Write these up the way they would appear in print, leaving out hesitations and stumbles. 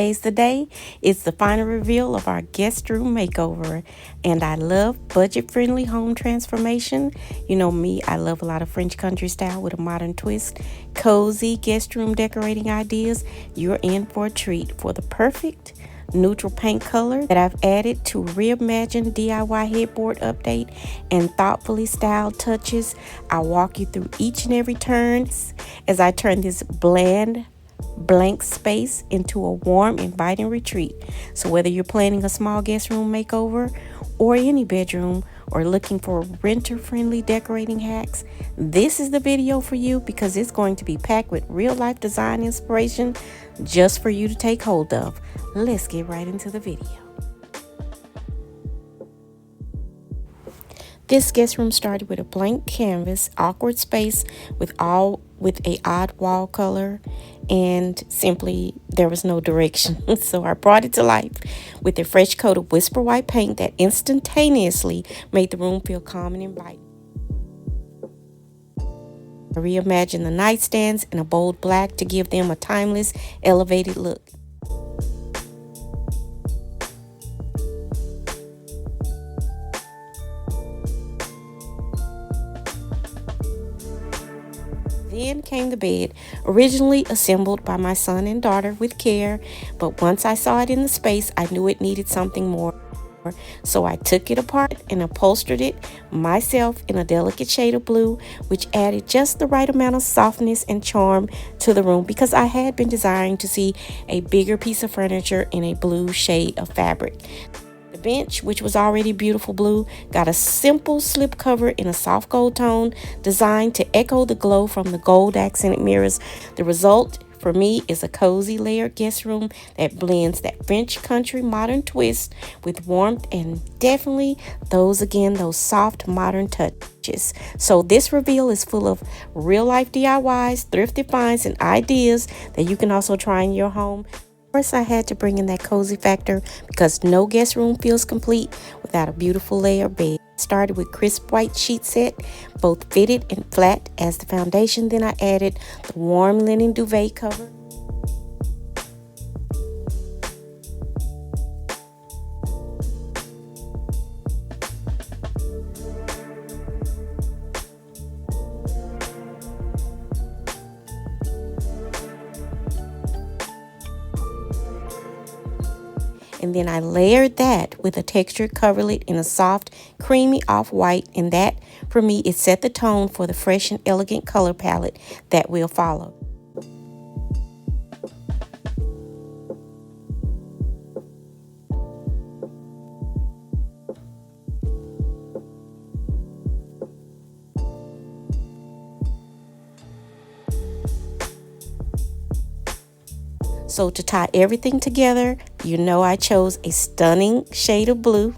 Today's the day. It's the final reveal of our guest room makeover, and I love budget-friendly home transformation. You know me, I love a lot of French country style with a modern twist. Cozy guest room decorating ideas. You're in for a treat for the perfect neutral paint color that I've added to reimagined DIY headboard update and thoughtfully styled touches. I'll walk you through each and every turn as I turn this blank space into a warm, inviting retreat. So whether you're planning a small guest room makeover or any bedroom or looking for renter-friendly decorating hacks, this is the video for you because it's going to be packed with real-life design inspiration just for you to take hold of. Let's get right into the video. This guest room started with a blank canvas, awkward space with a odd wall color, and simply there was no direction. So I brought it to life with a fresh coat of whisper white paint that instantaneously made the room feel calm and inviting. I reimagined the nightstands in a bold black to give them a timeless, elevated look. Then came the bed, originally assembled by my son and daughter with care, but once I saw it in the space, I knew it needed something more. So I took it apart and upholstered it myself in a delicate shade of blue, which added just the right amount of softness and charm to the room because I had been desiring to see a bigger piece of furniture in a blue shade of fabric. The bench, which was already beautiful blue, got a simple slip cover in a soft gold tone designed to echo the glow from the gold accented mirrors. The result for me is a cozy layered guest room that blends that French country modern twist with warmth and definitely those soft modern touches. So this reveal is full of real life DIYs, thrifty finds, and ideas that you can also try in your home. Of course, I had to bring in that cozy factor because no guest room feels complete without a beautiful layered bed. Started with crisp white sheet set, both fitted and flat as the foundation. Then I added the warm linen duvet cover. And then I layered that with a textured coverlet in a soft, creamy off-white. And that, for me, it set the tone for the fresh and elegant color palette that will follow. So to tie everything together, you know I chose a stunning shade of blue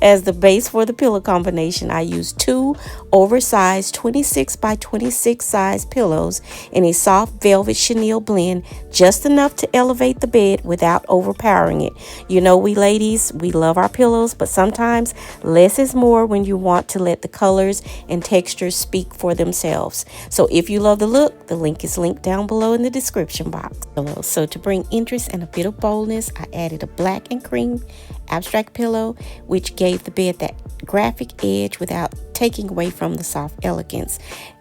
as the base for the pillow combination. I used two oversized 26 by 26 size pillows in a soft velvet chenille blend, just enough to elevate the bed without overpowering it. You know, we ladies, we love our pillows, but sometimes less is more when you want to let the colors and textures speak for themselves. So if you love the look, the link is linked down below in the description box. So to bring interest and a bit of boldness, I added a black and cream abstract pillow, which gave the bed that graphic edge without taking away from the soft elegance.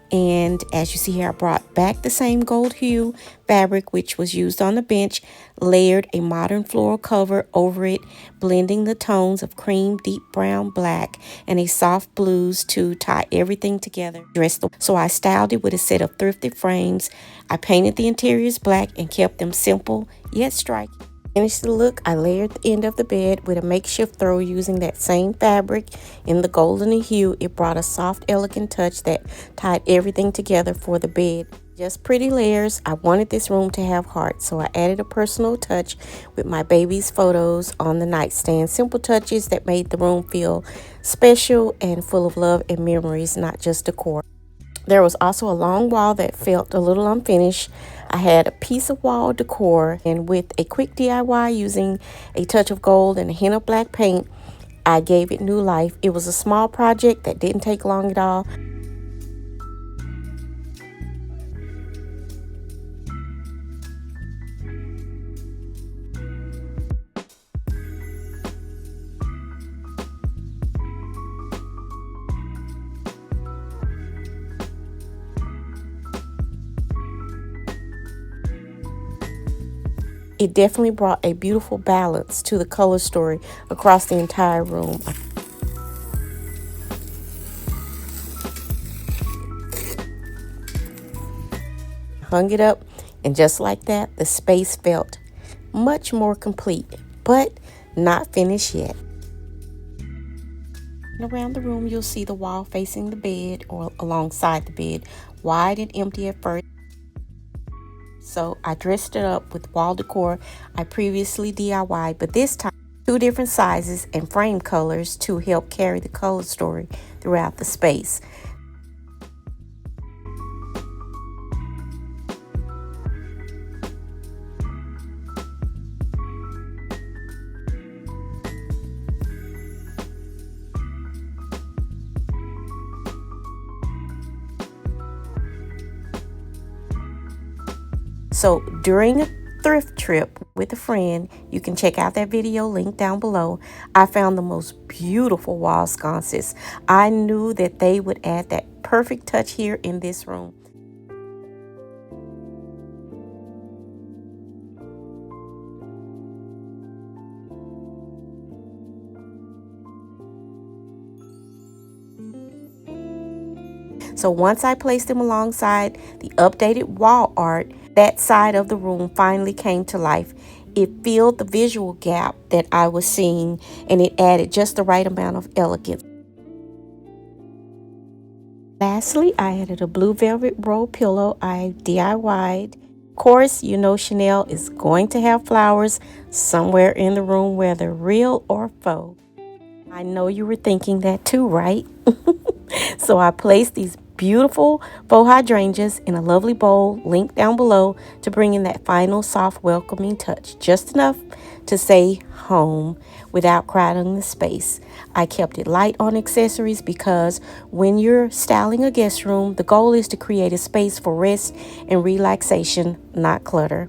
And as you see here, I brought back the same gold hue fabric which was used on the bench, layered a modern floral cover over it, blending the tones of cream, deep brown, black, and a soft blues to tie everything together. So I styled it with a set of thrifted frames. I painted the interiors black and kept them simple yet striking. Finish the look, I layered the end of the bed with a makeshift throw using that same fabric in the golden hue. It brought a soft, elegant touch that tied everything together for the bed. Just pretty layers. I wanted this room to have heart, so I added a personal touch with my baby's photos on the nightstand. Simple touches that made the room feel special and full of love and memories, not just decor. There was also a long wall that felt a little unfinished. I had a piece of wall decor, and with a quick DIY using a touch of gold and a hint of black paint, I gave it new life. It was a small project that didn't take long at all. It definitely brought a beautiful balance to the color story across the entire room. I hung it up, and just like that, the space felt much more complete, but not finished yet. Around the room, you'll see the wall facing the bed or alongside the bed, wide and empty at first. So I dressed it up with wall decor I previously DIY'd, but this time two different sizes and frame colors to help carry the color story throughout the space. So during a thrift trip with a friend, you can check out that video link down below. I found the most beautiful wall sconces. I knew that they would add that perfect touch here in this room. So once I placed them alongside the updated wall art, that side of the room finally came to life. It filled the visual gap that I was seeing, and it added just the right amount of elegance. Lastly, I added a blue velvet roll pillow I DIY'd. Of course, you know Chanel is going to have flowers somewhere in the room, whether real or faux. I know you were thinking that too, right? So I placed these beautiful faux hydrangeas in a lovely bowl, linked down below, to bring in that final soft welcoming touch. Just enough to say home without crowding the space. I kept it light on accessories because when you're styling a guest room, the goal is to create a space for rest and relaxation, not clutter.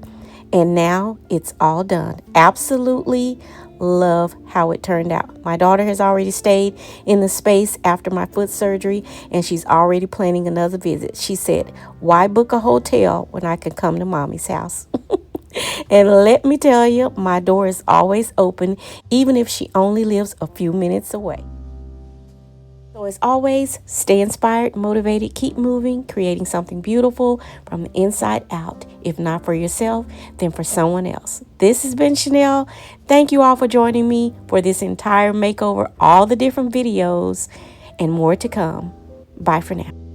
And now it's all done. Absolutely love how it turned out. My daughter has already stayed in the space after my foot surgery, and she's already planning another visit. She said, "Why book a hotel when I can come to mommy's house?" And let me tell you, my door is always open, even if she only lives a few minutes away. So as always, stay inspired, motivated, keep moving, creating something beautiful from the inside out. If not for yourself, then for someone else. This has been Chanel. Thank you all for joining me for this entire makeover, all the different videos, and more to come. Bye for now.